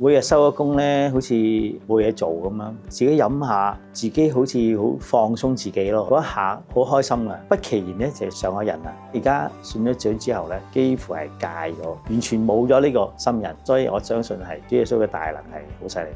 每日收咗工咧，好似冇嘢做咁樣，自己飲下，自己好似好放鬆自己咯。嗰一下好開心啊！不其然咧就上咗癮啦。而家信咗主之後咧，幾乎係戒咗，完全冇咗呢個心癮。所以我相信係主耶穌嘅大能係好犀利。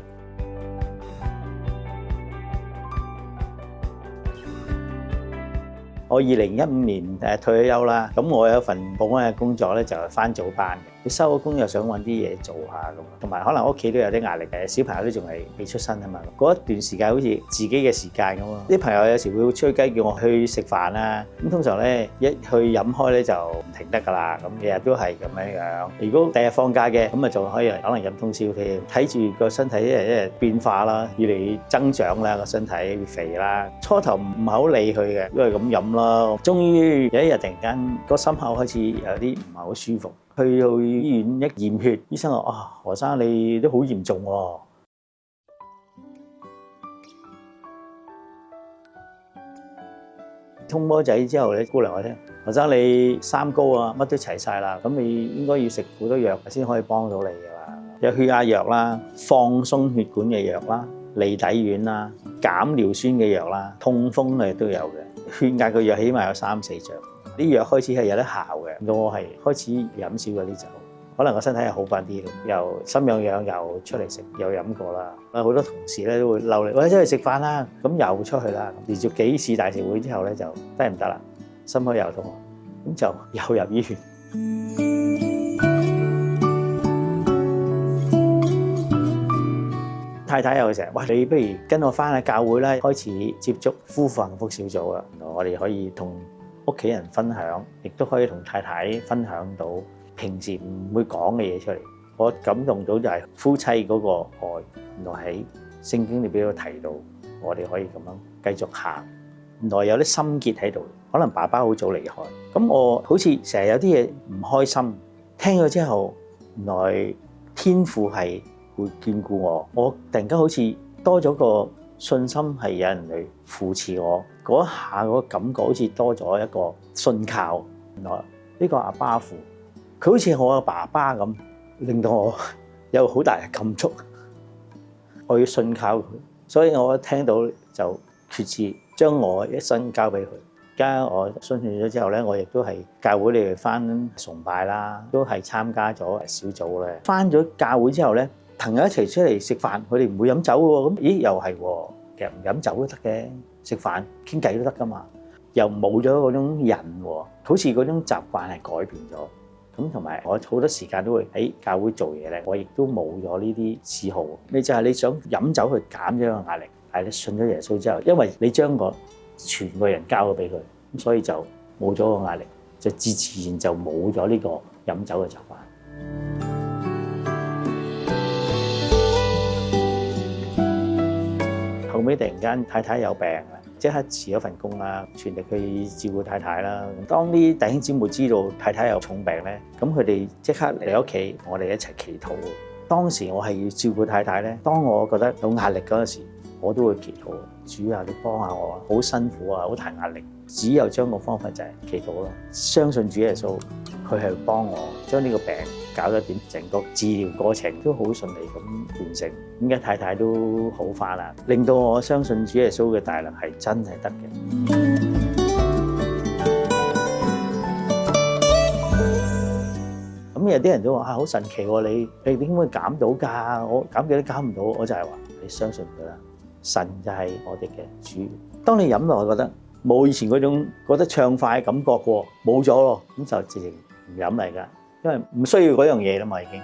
我2015年退咗休啦，咁我有份保安嘅工作咧，就係返早班嘅。你收咗工又想揾啲嘢做下咁，同埋可能屋企都有啲壓力嘅，小朋友都仲係未出生啊嘛。嗰一段時間好似自己嘅時間咁啊。啲朋友有時會吹雞叫我去食飯啦，咁通常咧一去飲開咧就唔停得㗎啦。咁日日都係咁樣樣。如果第日放假嘅，咁啊仲可以可能飲通宵添，睇住個身體一日一日變化啦，越嚟越增長啦，個身體越肥啦。初頭唔係好理佢嘅，因為咁飲啦。終於有一日突然間個心口開始有啲唔係好舒服。去到醫院一驗血，醫生話：何生你都好嚴重喎。通波仔之後咧，姑娘話聽：何生你三高啊，乜都齊晒啦，咁你應該要食好多藥先可以幫到你㗎啦。有血壓藥啦，放鬆血管嘅藥啦，利底丸啦，減尿酸嘅藥啦，痛風嘅都有嘅。血壓嘅藥起碼有3-4隻。啲藥開始係有得效嘅，到我係開始飲少咗啲酒，可能個身體係好翻啲，又心癢癢又出嚟食，又飲過啦。好多同事咧都會嬲你，喂，出去食飯啦，咁又出去啦。連續幾次大食會之後咧就得唔得啦？心口又痛，咁就又入醫院。太太又成日，喂，你不如跟我翻去教會啦，開始接觸夫婦幸福小組啊！我哋可以同屋企人分享，亦都可以同太太分享到平時唔會講嘅嘢出嚟。我感動到就係夫妻嗰個愛，原來喺聖經裏邊都提到，我哋可以咁樣繼續行。原來有啲心結喺度，可能爸爸好早離開，咁我好似成日有啲嘢唔開心，聽咗之後，原來天父係會眷顧我，我突然間好似多咗個信心，係有人嚟扶持我，嗰一下嗰個感覺好似多咗一個信靠。原來呢個阿爸父，佢好似我嘅爸爸咁，令到我有好大嘅感觸。我要信靠佢，所以我一聽到就決志將我一生交俾佢。而家我信咗之後咧，我亦都係教會嚟翻崇拜啦，都係參加咗小組咧。翻咗教會之後咧，朋友一齊出嚟食飯，佢哋唔會飲酒喎。咁咦又係喎，其實唔飲酒都得嘅，食飯傾偈都得噶嘛。又冇咗嗰種人喎，好似嗰種習慣係改變咗。咁同埋我好多時間都會喺教會做嘢咧，我亦都冇咗呢啲嗜好。你就係你想飲酒去減咗個壓力，係你信咗耶穌之後，因為你將個全個人交咗俾佢，咁所以就冇咗個壓力，就自然就冇咗呢個飲酒嘅習慣。後尾突然間太太有病啦，即刻辭咗份工啦，全力去照顧太太啦。當啲弟兄姊妹知道太太有重病咧，咁佢哋即刻嚟屋企同我哋一齊祈禱。當時我係要照顧太太咧，當我覺得有壓力嗰陣時，我都會祈禱。主啊，你幫下我，好辛苦啊，好大壓力。只有將個方法就係祈禱咯，相信主耶穌，佢係幫我將呢個病搞咗點，整個治療過程都好順利咁完成。咁而家太太都好返啦，令到我相信主耶穌嘅大能係真係得嘅。咁有啲人都話好神奇喎，你點會減到㗎？我減幾都減唔到，我就係話你相信佢啦，神就係我哋嘅主。當你飲落，我覺得冇以前嗰種覺得暢快嘅感覺喎，冇咗咯，咁就直情唔飲嚟㗎，因為唔需要嗰樣嘢啦嘛已經。